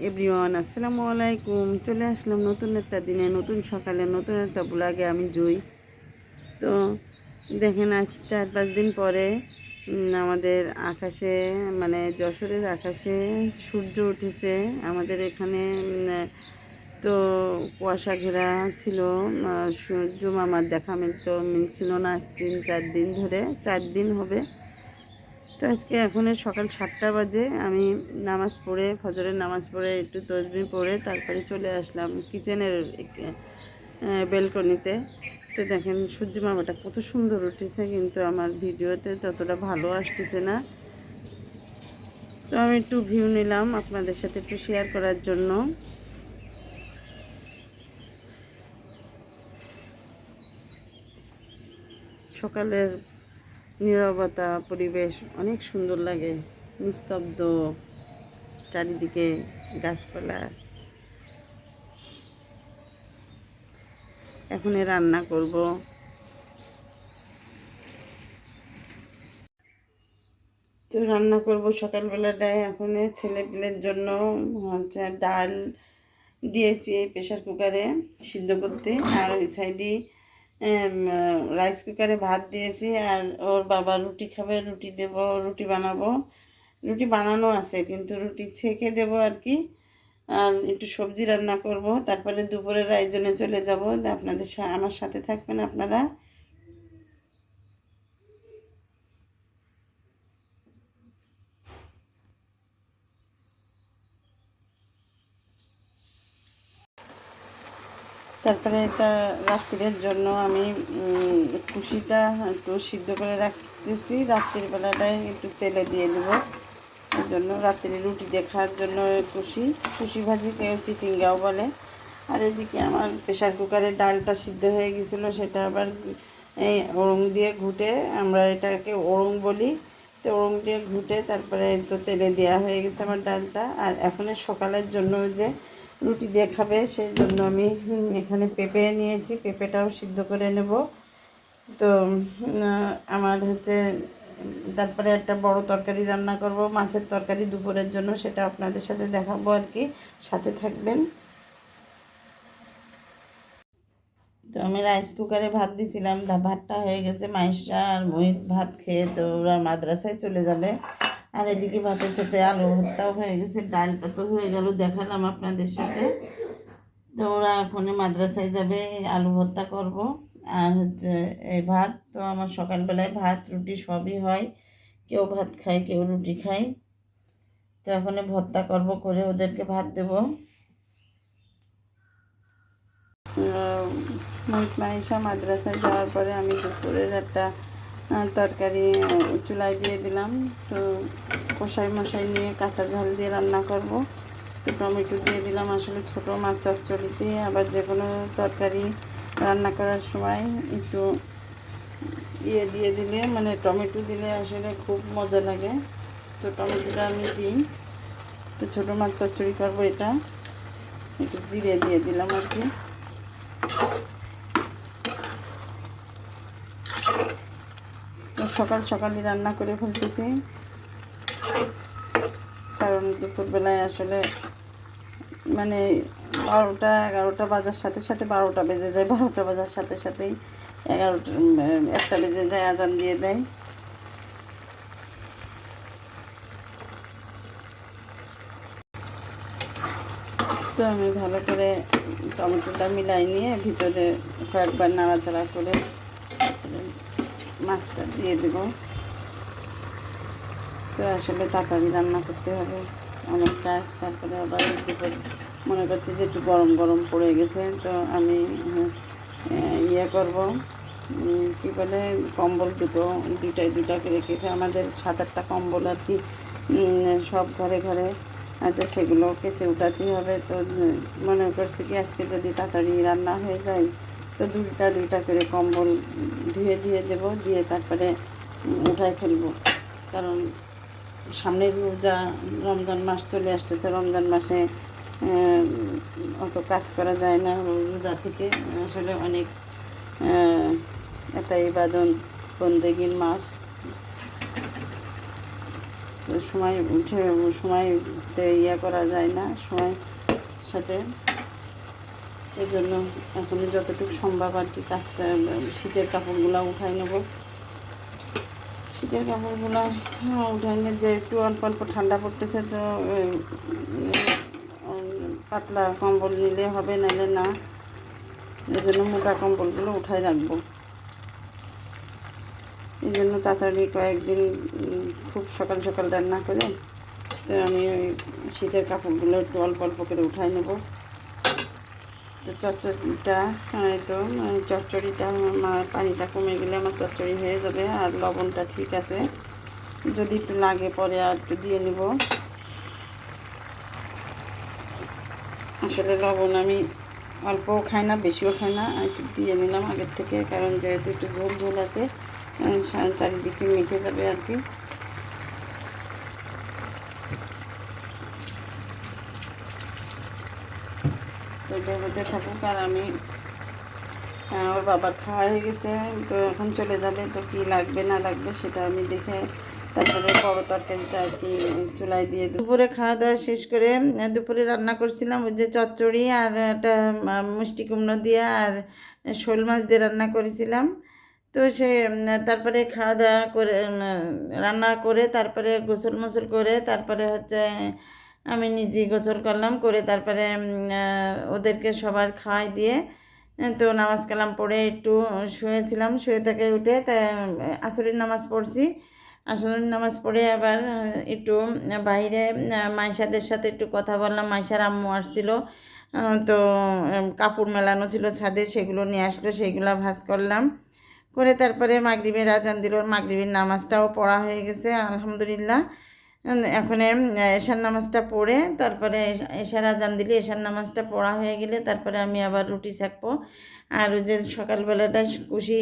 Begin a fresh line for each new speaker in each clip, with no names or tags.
Everyone, আসসালামু আলাইকুম। চলে আসলাম নতুন একটা দিনে, নতুন সকালে, নতুন একটা ব্লগে। আমি জুই। তো দেখেন, আজ 4-5 দিন পরে আমাদের আকাশে, মানে যশোরের আকাশে সূর্য উঠেছে। আমাদের এখানে তো কুয়াশা ঘেরা ছিল। সূর্য মামার দেখা মিলছিল না 3-4 দিন ধরে, 4 দিন হবে। তো আজকে এখন সকাল 7টা বাজে। আমি নামাজ পড়ে, ফজরের নামাজ পড়ে, একটু তসবিহ পড়ে তারপরে চলে আসলাম কিচেনের বেলকনিতে। তো দেখেন সূর্য মামাটা কত সুন্দর উঠেছে, কিন্তু আমার ভিডিওতে ততটা ভালো আসতেছে না। তো আমি একটু ভিউ নিলাম আপনাদের সাথে একটু শেয়ার করার জন্য। সকালের নীরবতা, পরিবেশ অনেক সুন্দর লাগে, নিস্তব্ধ, চারিদিকে গাছপালা। এখন রান্না করব। তো রান্না করব সকালবেলাটায়। এখন ছেলেপিলের জন্য হচ্ছে ডাল দিয়েছি প্রেশার কুকারে সিদ্ধ করতে, আর ওই সাইডে রাইস কুকারে ভাত দিয়েছি। আর ওর বাবা রুটি খাবে, রুটি দেব, রুটি বানাবো। রুটি বানানো আছে, কিন্তু রুটি ছেঁকে দেবো আর কি। আর একটু সবজি রান্না করব, তারপরে দুপুরের আয়োজনে চলে যাব। আপনাদের আমার সাথে থাকবেন আপনারা। তারপরে এটা রাত্রির জন্য আমি কুশিটা একটু সিদ্ধ করে রাখতেছি। রাত্রির বেলাটায় একটু তেলে দিয়ে দেবো। এই জন্য রাত্রি রুটি দিয়ে খাওয়ার জন্য কুশি ভাজি, কেউ চিচিঙ্গাও বলে। আর এদিকে আমার প্রেশার কুকারে ডালটা সিদ্ধ হয়ে গেছিলো, সেটা আবার এই ওড়ং দিয়ে ঘুটে, আমরা এটাকে ওড়ং বলি। তো ওড়ং দিয়ে ঘুটে তারপরে তো তেলে দেওয়া হয়ে গেছে আমার ডালটা। আর এখন সকালের জন্য যে রুটি দিয়ে খাবে, সেই জন্য আমি এখানে পেঁপে নিয়েছি, পেঁপেটাও সিদ্ধ করে নেব। তো আমার হচ্ছে তারপরে একটা বড় তরকারি রান্না করব, মাছের তরকারি দুপুরের জন্য, সেটা আপনাদের সাথে দেখাবো আর কি, সাথে থাকবেন। তো আমি রাইস কুকারে ভাত দিয়েছিলাম, ভাতটা হয়ে গেছে। মাইশরা আর মোহিত ভাত খেয়ে তো ওরা মাদ্রাসায় চলে যাবে। আর এদিকে ভাতের সাথে আলু ভর্তাও হয়ে গেছে, ডালটা তো হয়ে গেল, দেখালাম আপনাদের সাথে। তো ওরা এখন মাদ্রাসায় যাবে, আলু ভর্তা করব। আর হচ্ছে এই ভাত, তো আমার সকালবেলায় ভাত রুটি সবই হয়, কেউ ভাত খায়, কেউ রুটি খায়। তো এখন ভর্তা করব, করে ওদেরকে ভাত দেব। মাইশা মাদ্রাসায় যাওয়ার পরে আমি দুপুরের একটা তরকারি চুলায় দিয়ে দিলাম। তো কষাই মশাই নিয়ে কাঁচা ঝাল দিয়ে রান্না করব। তো টমেটো দিয়ে দিলাম। আসলে ছোটো মাছ চচ্চড়িতে, আবার যে কোনো তরকারি রান্না করার সময় একটু দিয়ে দিলে, মানে টমেটো দিলে আসলে খুব মজা লাগে। তো টমেটোটা আমি দিই। তো ছোটো মাছ চচ্চড়ি করবো, এটা একটু জিরে দিয়ে দিলাম আর কি। সকাল সকালই রান্না করে ফেলতেছি, কারণ দুপুরবেলায় আসলে মানে 12টা-11টা বাজার সাথে সাথে 12টা বেজে যায়। 12টা বাজার সাথে সাথেই 1টা বেজে যায়, আজান দিয়ে দেয়। তো আমি ভালো করে টমেটোটা মিলাই নিয়ে ভিতরে কয়েকবার নাড়াচাড়া করে মাছটা দিয়ে দেবো। তো আসলে তাড়াতাড়ি রান্না করতে হবে, অনেক কাজ। তারপরে আবার দুপুর মনে করছি যে একটু গরম গরম পড়ে গেছে, তো আমি ইয়ে করব, কী বলে, কম্বল দুটাকে রেখেছে আমাদের 7-8টা কম্বল আর কি, সব ঘরে ঘরে আছে, সেগুলো কেচে উঠাতেই হবে। তো মনে করছি কি আজকে যদি তাড়াতাড়ি রান্না হয়ে যায়, তো দুইটা করে কম্বল ধুয়ে দেবো, দিয়ে তারপরে উঠাই ফেলবো। কারণ সামনের রোজা, রমজান মাস চলে আসতেছে। রমজান মাসে অত কাজ করা যায় না। রোজা থেকে আসলে অনেক একটা ইবাদত বন্দেগীর মাস। সময় উঠে সময়তে ইয়ে করা যায় না সময়ের সাথে। এই জন্য এখন যতটুকু সম্ভব আর কি কাজটা শীতের কাপড়গুলো উঠাই নেব। শীতের কাপড়গুলো উঠাই নিয়ে যে একটু অল্প অল্প ঠান্ডা পড়তেছে, তো পাতলা কম্বল নিলে হবে, নাহলে না। এই জন্য মোটা কম্বলগুলো উঠাই রাখবো। এই জন্য তাড়াতাড়ি কয়েকদিন খুব সকাল সকাল রান্না করে তো আমি ওই শীতের কাপড়গুলো একটু অল্প অল্প করে উঠাই নেব। তো চচ্চড়িটা তো চচ্চড়িটা পানিটা কমে গেলে আমার চচ্চড়ি হয়ে যাবে। আর লবণটা ঠিক আছে, যদি একটু লাগে পরে আর একটু দিয়ে নেব। আসলে লবণ আমি অল্পও খাই না, বেশিও খাই না, একটু দিয়ে নিলাম আগের থেকে, কারণ যেহেতু একটু ঝোল ঝোল আছে চারিদিকে মেখে যাবে আর কি। তো এটার মধ্যে থাকুক। আর আমি ওর বাবার খাওয়া হয়ে গেছে, তো এখন চলে যাবে। তো কি লাগবে না লাগবে সেটা আমি দেখে তারপরে বড় তরকারিটা আর কি চুলায় দিয়ে দেবো। দুপুরে খাওয়া দাওয়া শেষ করে দুপুরে রান্না করছিলাম ওই যে চচ্চড়ি আর একটা মিষ্টি কুমড়ো দিয়ে আর শোল মাছ দিয়ে রান্না করেছিলাম। তো সে তারপরে খাওয়া দাওয়া করে রান্না করে তারপরে গোসল মোসল করে তারপরে হচ্ছে আমি নিজে গোসল করলাম, করে তারপরে ওদেরকে সবার খাওয়াই দিয়ে তো নামাজ কালাম পড়ে একটু শুয়েছিলাম। শুয়ে থেকে উঠে তা আসরের নামাজ পড়ছি। আসরের নামাজ পড়ে আবার একটু বাইরে মাইশাদের সাথে একটু কথা বললাম। মাইশার আম্মু আসছিল, তো কাপড় মেলানো ছিল ছাদে, সেগুলো নিয়ে আসলো, সেইগুলো ভাঁজ করলাম। করে তারপরে মাগরিবের আজান দিল, মাগরিবের নামাজটাও পড়া হয়ে গেছে আলহামদুলিল্লাহ। এখন এশার নামাজটা পড়ে তারপরে এশার আজান দিলে এশার নামাজটা পড়া হয়ে গেলে তারপরে আমি আবার রুটি সেঁকবো। আর ওই যে সকালবেলাটা কুশি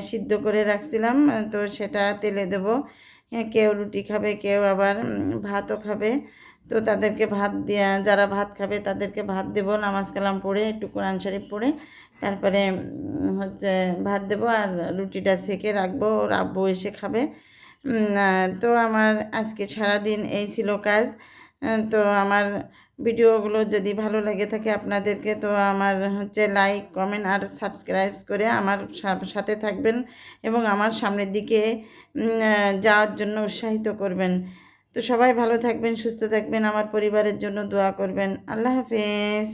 সিদ্ধ করে রাখছিলাম, তো সেটা তেলে দেব। কেউ রুটি খাবে, কেউ আবার ভাতও খাবে। তো তাদেরকে ভাত দেওয়া, যারা ভাত খাবে তাদেরকে ভাত দেব নামাজ কালাম পড়ে একটু কোরআন শরীফ পড়ে তারপরে হচ্ছে ভাত দেবো। আর রুটিটা সেঁকে রাখবো, ওর আব্বু এসে খাবে। তো আমার আজকে সারাদিন এই ছিল কাজ। তো আমার ভিডিওগুলো যদি ভালো লেগে থাকে আপনাদেরকে, তো আমার হচ্ছে লাইক কমেন্ট আর সাবস্ক্রাইব করে আমার সাথে থাকবেন এবং আমার সামনের দিকে যাওয়ার জন্য উৎসাহিত করবেন। তো সবাই ভালো থাকবেন, সুস্থ থাকবেন, আমার পরিবারের জন্য দোয়া করবেন। আল্লাহ হাফেজ।